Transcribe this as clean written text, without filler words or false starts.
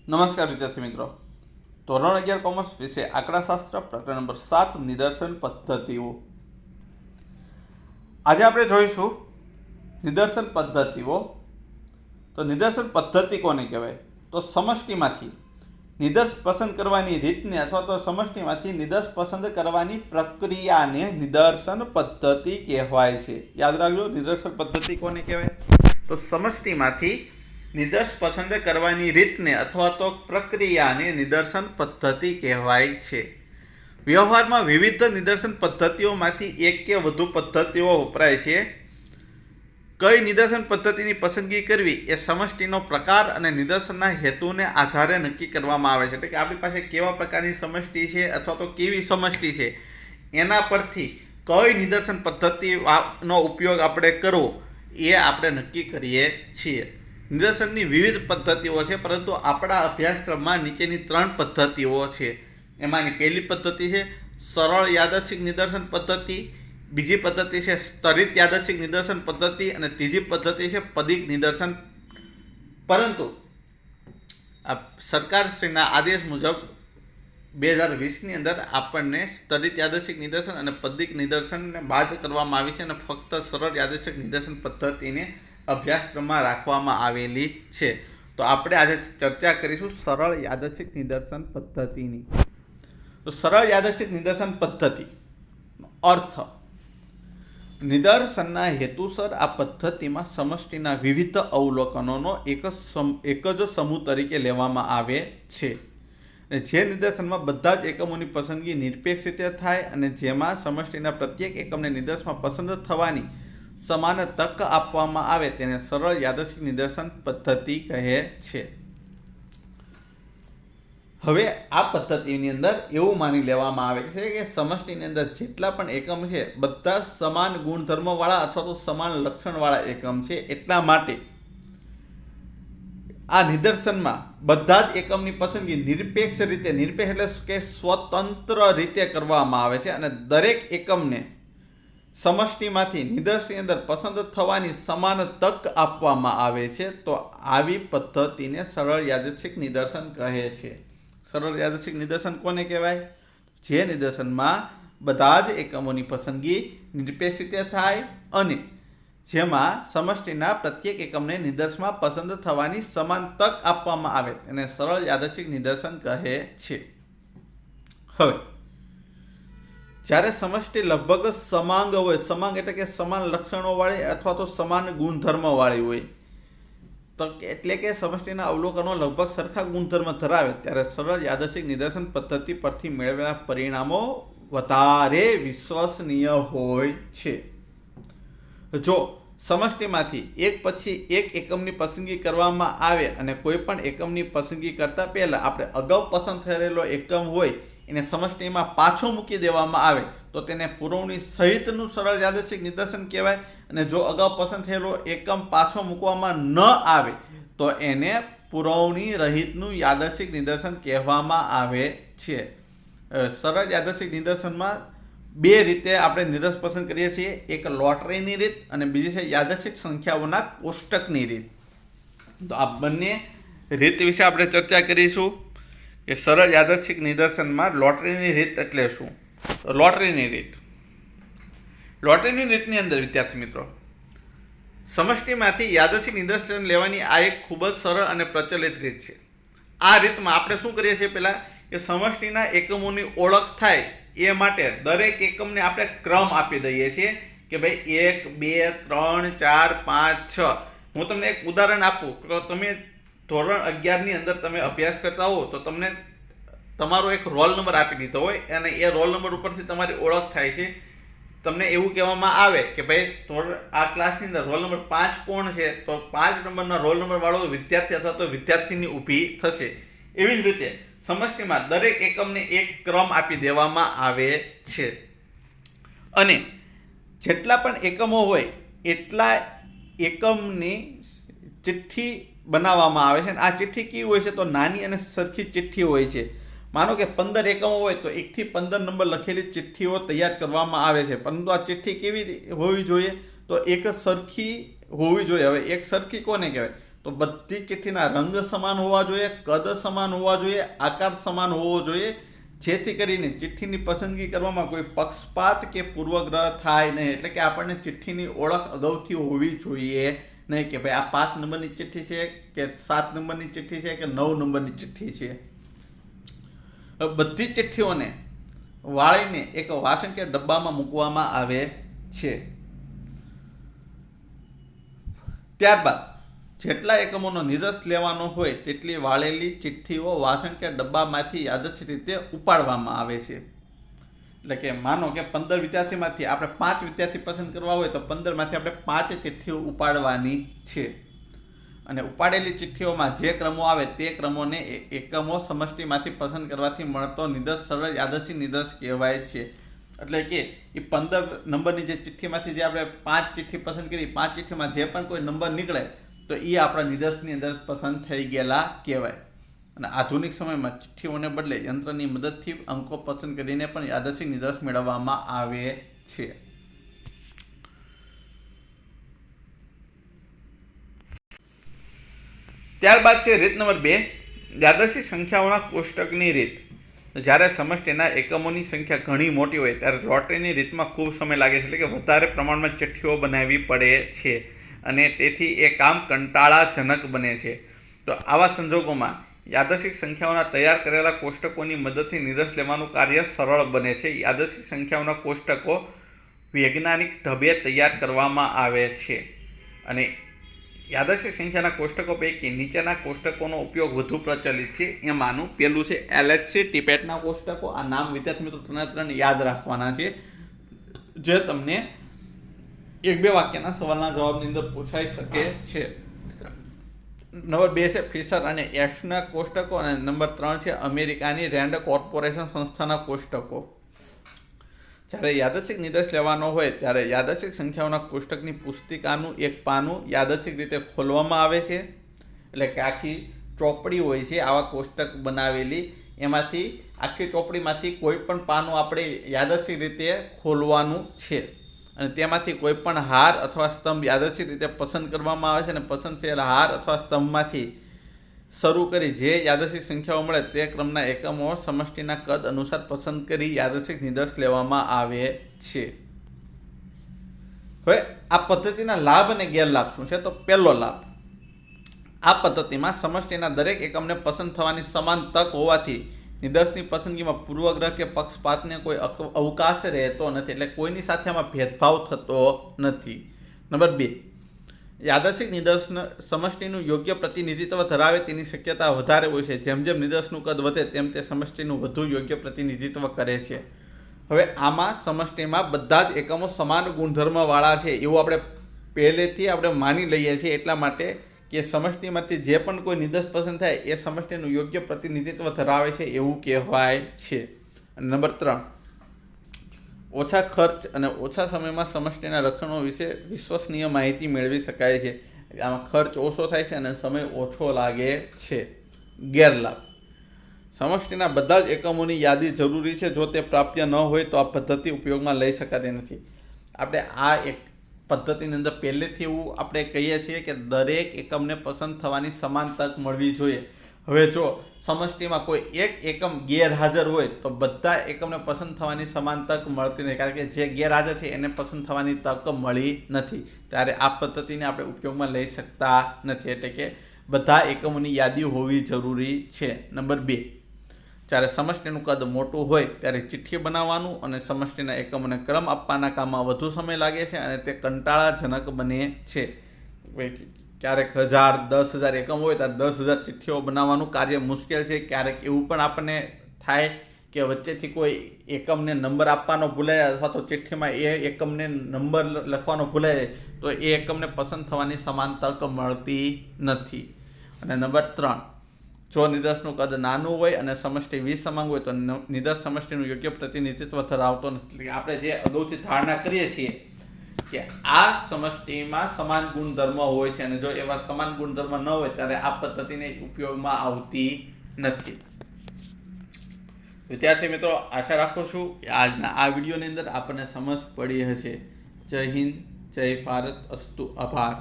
નમસ્કાર વિદ્યાર્થી મિત્રો, ધોરણ 11 કોમર્સ વિષય આંકડાશાસ્ત્ર પ્રકરણ નંબર 7 નિદર્શન પદ્ધતિઓ. આજે આપણે જોઈશું નિદર્શન પદ્ધતિઓ. તો નિદર્શન પદ્ધતિ કોને કહેવાય? તો સમષ્ટિમાંથી નિદર્શ પસંદ કરવાની રીતને અથવા તો સમષ્ટિમાંથી નિદર્શ પસંદ કરવાની પ્રક્રિયાને નિદર્શન પદ્ધતિ કહેવાય છે. યાદ રાખજો, નિદર્શન પદ્ધતિ કોને કહેવાય? તો સમષ્ટિમાંથી નિદર્શ પસંદ કરવાની રીતને અથવા તો પ્રક્રિયાને નિદર્શન પદ્ધતિ કહેવાય છે. વ્યવહારમાં વિવિધ નિદર્શન પદ્ધતિઓમાંથી એક કે વધુ પદ્ધતિઓ વપરાય છે. કઈ નિદર્શન પદ્ધતિની પસંદગી કરવી એ સમષ્ટિનો પ્રકાર અને નિદર્શનના હેતુને આધારે નક્કી કરવામાં આવે છે. એટલે કે આપણી પાસે કેવા પ્રકારની સમષ્ટિ છે અથવા તો કેવી સમષ્ટિ છે એના પરથી કઈ નિદર્શન પદ્ધતિનો ઉપયોગ આપણે કરવો એ આપણે નક્કી કરીએ છીએ. નિદર્શનની વિવિધ પદ્ધતિઓ છે, પરંતુ આપણા અભ્યાસક્રમમાં નીચેની 3 પદ્ધતિઓ છે. એમાંની પહેલી પદ્ધતિ છે સરળ યાદચ્છિક નિદર્શન પદ્ધતિ, બીજી પદ્ધતિ છે સ્તરિત યાદચ્છિક નિદર્શન પદ્ધતિ અને ત્રીજી પદ્ધતિ છે પદિક નિદર્શન. પરંતુ સરકારશ્રીના આદેશ મુજબ 2020ની અંદર આપણને સ્તરિત યાદચ્છિક નિદર્શન અને પદિક નિદર્શનને બાદ કરવામાં આવી છે અને ફક્ત સરળ યાદચ્છિક નિદર્શન પદ્ધતિને અભ્યાસક્રમમાં રાખવામાં આવેલી છે. તો આપણે આજે ચર્ચા કરીશું સરળ યાદચ્છિક નિદર્શન પદ્ધતિની. તો સરળ યાદચ્છિક નિદર્શન પદ્ધતિ અર્થ: નિદર્શનના હેતુસર આ પદ્ધતિમાં સમષ્ટિના વિવિધ અવલોકનોનો એક જ સમૂહ તરીકે લેવામાં આવે છે. જે નિદર્શનમાં બધા જ એકમોની પસંદગી નિરપેક્ષ રીતે થાય અને જેમાં સમષ્ટિના પ્રત્યેક એકમને નિદર્શનમાં પસંદ થવાની સમાન તક આપવામાં આવે તેને સરળ યાદચ્છિક નિદર્શન પદ્ધતિ કહે છે. હવે આ પદ્ધતિની અંદર એવું માની લેવામાં આવે છે કે સમષ્ટિની અંદર જેટલા પણ એકમ છે બધા સમાન ગુણધર્મવાળા અથવા તો સમાન લક્ષણવાળા એકમ છે. એટલા માટે આ નિદર્શનમાં બધા જ એકમની પસંદગી નિરપેક્ષ એટલે કે સ્વતંત્ર રીતે કરવામાં આવે છે અને દરેક એકમને સમષ્ટિમાંથી નિદર્શનની અંદર પસંદ થવાની સમાન તક આપવામાં આવે છે. તો આવી પદ્ધતિને સરળ યાદચ્છિક નિદર્શન કહે છે. સરળ યાદચ્છિક નિદર્શન કોને કહેવાય? જે નિદર્શનમાં બધા જ એકમોની પસંદગી નિરપેક્ષ રીતે થાય અને જેમાં સમષ્ટિના પ્રત્યેક એકમને નિદર્શનમાં પસંદ થવાની સમાન તક આપવામાં આવે તેને સરળ યાદચ્છિક નિદર્શન કહે છે. હવે જ્યારે સમષ્ટિ લગભગ સમાંગ હોય, સમાંગ એટલે કે સમાન લક્ષણો વાળી અથવા તો સમાન ગુણધર્મ વાળી હોય, તો એટલે કે સમષ્ટિના અવલોકનો લગભગ સરખા ગુણધર્મ ધરાવે ત્યારે સરળ યાદચ્છિક નિદર્શન પદ્ધતિ પરથી મેળવેલા પરિણામો વધારે વિશ્વસનીય હોય છે. જો સમષ્ટિમાંથી એક પછી એક એકમની પસંદગી કરવામાં આવે અને કોઈ પણ એકમની પસંદગી કરતા પહેલા આપણે અગાઉ પસંદ થયેલો એકમ હોય એને સમષ્ટિમાં પાછો મૂકી દેવામાં આવે તો તેને પુરવણી સહિતનું સરળ યાદચ્છિક નિદર્શન કહેવાય. અને જો અગાઉ પસંદ થયેલો એકમ પાછો મૂકવામાં ન આવે તો એને પુરવણી રહિતનું યાદચ્છિક નિદર્શન કહેવામાં આવે છે. સરળ યાદચ્છિક નિદર્શનમાં 2 રીતે આપણે નિદર્શ પસંદ કરીએ છીએ. એક લોટરીની રીત અને બીજી છે યાદચ્છિક સંખ્યાઓના કોષ્ટકની રીત. તો આ બંને રીત વિશે આપણે ચર્ચા કરીશું કે સરળ યાદચ્છિક નિદર્શનમાં લોટરીની રીત એટલે શું. લોટરીની રીતની અંદર વિદ્યાર્થી મિત્રો, સમષ્ટિમાંથી યાદચ્છિક નિદર્શન લેવાની આ એક ખૂબ જ સરળ અને પ્રચલિત રીત છે. આ રીતમાં આપણે શું કરીએ છીએ? પહેલા કે સમષ્ટિના એકમોની ઓળખ થાય એ માટે દરેક એકમને આપણે ક્રમ આપી દઈએ છીએ કે ભાઈ 1, 2, 3, 4, 5, 6. હું તમને એક ઉદાહરણ આપું તો તમે ધોરણ 11ની અંદર તમે અભ્યાસ કરતા હો તો તમને તમારો એક રોલ નંબર આપી દીધો હોય અને એ રોલ નંબર ઉપરથી તમારી ઓળખ થાય છે. તમને એવું કહેવામાં આવે કે ભાઈ આ ક્લાસની અંદર રોલ નંબર 5 કોણ છે, તો 5 નંબરના રોલ નંબર વાળો વિદ્યાર્થી અથવા તો વિદ્યાર્થીની ઊભી થશે. એવી જ રીતે સમષ્ટિમાં દરેક એકમને એક ક્રમ આપી દેવામાં આવે છે અને જેટલા પણ એકમો હોય એટલા એકમની ચિઠ્ઠી બનાવવામાં આવે છે. અને આ ચિઠ્ઠી કેવી હોય છે? તો નાની અને સરખી ચિઠ્ઠી હોય છે. માનો કે 15 એકમો હોય તો 1 થી 15 નંબર લખેલી ચિઠ્ઠીઓ તૈયાર કરવામાં આવે છે. પરંતુ આ ચિઠ્ઠી કેવી હોવી જોઈએ? તો એક સરખી હોવી જોઈએ. હવે એક સરખી કોને કહેવાય? તો બધી ચિઠ્ઠીના રંગ સમાન હોવા જોઈએ, કદ સમાન હોવા જોઈએ, આકાર સમાન હોવો જોઈએ, જેથી કરીને ચિઠ્ઠીની પસંદગી કરવામાં કોઈ પક્ષપાત કે પૂર્વગ્રહ થાય નહીં. એટલે કે આપણને ચિઠ્ઠીની ઓળખ અગાઉથી હોવી જોઈએ નહીં કે ભાઈ આ 5 નંબરની ચિઠ્ઠી છે કે 7 નંબરની ચિઠ્ઠી છે કે 9 નંબરની ચિઠ્ઠી છે. બધી ચિઠ્ઠીઓને વાળીને એક વાસણ કે ડબ્બામાં મૂકવામાં આવે છે. ત્યારબાદ જેટલા એકમોનો નિરસ લેવાનો હોય તેટલી વાળેલી ચિઠ્ઠીઓ વાસણ કે ડબ્બામાંથી યાદચ્છિક રીતે ઉપાડવામાં આવે છે. એટલે કે માનો કે 15 વિદ્યાર્થીમાંથી આપણે 5 વિદ્યાર્થી પસંદ કરવા હોય તો 15માંથી આપણે 5 ચિઠ્ઠીઓ ઉપાડવાની છે. અને ઉપાડેલી ચિઠ્ઠીઓમાં જે ક્રમો આવે તે ક્રમોને એકમો સમષ્ટિમાંથી પસંદ કરવાથી મળતો નિદર્શ સરળ યાદચ્છિક નિદર્શ કહેવાય છે. એટલે કે એ 15 નંબરની જે ચિઠ્ઠીમાંથી જે આપણે 5 ચિઠ્ઠી પસંદ કરી, 5 ચિઠ્ઠીમાં જે પણ કોઈ નંબર નીકળે તો એ આપણા નિદર્શની અંદર પસંદ થઈ ગયેલા કહેવાય. અને આધુનિક સમયમાં ચિઠ્ઠીઓને બદલે યંત્રની મદદથી અંકો પસંદ કરીને પણ યાદચ્છિક નિદર્શ મેળવવામાં આવે છે. ત્યારબાદ છે રીત નંબર 2, યાદચ્છિક સંખ્યાઓના કોષ્ટકની રીત. જ્યારે સમષ્ટિના એકમોની સંખ્યા ઘણી મોટી હોય ત્યારે લોટરીની રીતમાં ખૂબ સમય લાગે છે. એટલે કે વધારે પ્રમાણમાં ચિઠ્ઠીઓ બનાવવી પડે છે અને તેથી એ કામ કંટાળાજનક બને છે. તો આવા સંજોગોમાં યાદચ્છિક સંખ્યાઓના તૈયાર કરેલા કોષ્ટકોની મદદથી નિદર્શ લેવાનું કાર્ય સરળ બને છે. યાદચ્છિક સંખ્યાઓના કોષ્ટકો વૈજ્ઞાનિક ઢબે તૈયાર કરવામાં આવે છે અને યાદચ્છિક સંખ્યાના કોષ્ટકો પૈકી નીચેના કોષ્ટકોનો ઉપયોગ વધુ પ્રચલિત છે. એમાંનું પહેલું છે LHC ટીપેટના કોષ્ટકો. આ નામ વિદ્યાર્થી મિત્રો ત્રણે યાદ રાખવાના છે, જે તમને 1-2 વાક્યના સવાલના જવાબની અંદર પૂછાઈ શકે છે. નંબર 2 છે ફિશર અને એક્સના કોષ્ટકો અને નંબર 3 છે અમેરિકાની રેન્ડ કોર્પોરેશન સંસ્થાના કોષ્ટકો. જ્યારે યાદચ્છિક નિદર્શ લેવાનો હોય ત્યારે યાદચ્છિક સંખ્યાઓના કોષ્ટકની પુસ્તિકાનું એક પાનું યાદચ્છિક રીતે ખોલવામાં આવે છે. એટલે કે આખી ચોપડી હોય છે આવા કોષ્ટક બનાવેલી, એમાંથી આખી ચોપડીમાંથી કોઈ પણ પાનું આપણે યાદચ્છિક રીતે ખોલવાનું છે અને તેમાંથી કોઈ પણ હાર અથવા સ્તંભ યાદચ્છિક રીતે પસંદ કરવામાં આવે છે અને પસંદ થયેલા હાર અથવા સ્તંભમાંથી શરૂ કરી જે યાદચ્છિક સંખ્યાઓ મળે તે ક્રમના એકમો સમષ્ટિના કદ અનુસાર પસંદ કરી યાદચ્છિક નિદર્શ લેવામાં આવે છે. હવે આ પદ્ધતિના લાભ અને ગેરલાભ શું છે? તો પહેલો લાભ, આ પદ્ધતિમાં સમષ્ટિના દરેક એકમને પસંદ થવાની સમાન તક હોવાથી નિદર્શની પસંદગીમાં પૂર્વગ્રહ કે પક્ષપાતને કોઈ અવકાશ રહેતો નથી. એટલે કોઈની સાથે આમાં ભેદભાવ થતો નથી. નંબર 2, યાદચ્છિક નિદર્શ સમષ્ટિનું યોગ્ય પ્રતિનિધિત્વ ધરાવે તેની શક્યતા વધારે હોય છે. જેમ જેમ નિદર્શનું કદ વધે તેમ તે સમષ્ટિનું વધુ યોગ્ય પ્રતિનિધિત્વ કરે છે. હવે આમાં સમષ્ટિમાં બધા જ એકમો સમાન ગુણધર્મવાળા છે એવું આપણે પહેલેથી આપણે માની લઈએ છીએ. એટલા માટે કે સમષ્ટિમાંથી જે પણ કોઈ નિદર્શ પસંદ થાય એ સમષ્ટિનું યોગ્ય પ્રતિનિધિત્વ ધરાવે છે એવું કહેવાય છે. અને નંબર 3, ઓછા ખર્ચ અને ઓછા સમયમાં સમષ્ટિના લક્ષણો વિશે વિશ્વસનીય માહિતી મેળવી શકાય છે. આમાં ખર્ચ ઓછો થાય છે અને સમય ઓછો લાગે છે. ગેરલાભ, સમષ્ટિના બધા જ એકમોની યાદી જરૂરી છે. જો તે પ્રાપ્ય ન હોય તો આ પદ્ધતિ ઉપયોગમાં લઈ શકાતી નથી. આપણે આ એક પદ્ધતિની અંદર પહેલેથી એવું આપણે કહીએ છીએ કે દરેક એકમને પસંદ થવાની સમાન તક મળવી જોઈએ. હવે જો સમષ્ટિમાં કોઈ એક એકમ ગેરહાજર હોય તો બધા એકમને પસંદ થવાની સમાન તક મળતી નથી, કારણ કે જે ગેરહાજર છે એને પસંદ થવાની તક મળી નથી. ત્યારે આ પદ્ધતિને આપણે ઉપયોગમાં લઈ શકતા નથી. એટલે કે બધા એકમોની યાદી હોવી જરૂરી છે. નંબર 2, જ્યારે સમષ્ટિનું કદ મોટું હોય ત્યારે ચિઠ્ઠી બનાવવાનું અને સમષ્ટિના એકમોને ક્રમ આપવાના કામમાં વધુ સમય લાગે છે અને તે કંટાળાજનક બને છે. ક્યારેક 1000, 10,000 એકમ હોય ત્યારે 10,000 ચિઠ્ઠીઓ બનાવવાનું કાર્ય મુશ્કેલ છે. ક્યારેક એવું પણ આપણને થાય કે વચ્ચેથી કોઈ એકમને નંબર આપવાનો ભૂલાય અથવા તો ચિઠ્ઠીમાં એ એકમને નંબર લખવાનો ભૂલાય તો એ એકમને પસંદ થવાની સમાન તક મળતી નથી. અને નંબર 3, જો નિદર્શનું કદ નાનું હોય અને સમષ્ટિ વિસમાંગ હોય તો નિદર્શ સમષ્ટિનું યોગ્ય પ્રતિનિધિત્વ ધરાવતો નથી. આપણે જે અગાઉથી ધારણા કરીએ છીએ કે આ સમષ્ટિમાં સમાન ગુણધર્મ હોય છે અને જો એવા સમાન ગુણધર્મ ન હોય ત્યારે આ પદ્ધતિને ઉપયોગમાં આવતી નથી. વિદ્યાર્થી મિત્રો, આશા રાખું છું કે આજના આ વિડીયોની અંદર આપણને સમજ પડી હશે. જય હિન્દ, જય ભારત, અસ્તુ, આભાર.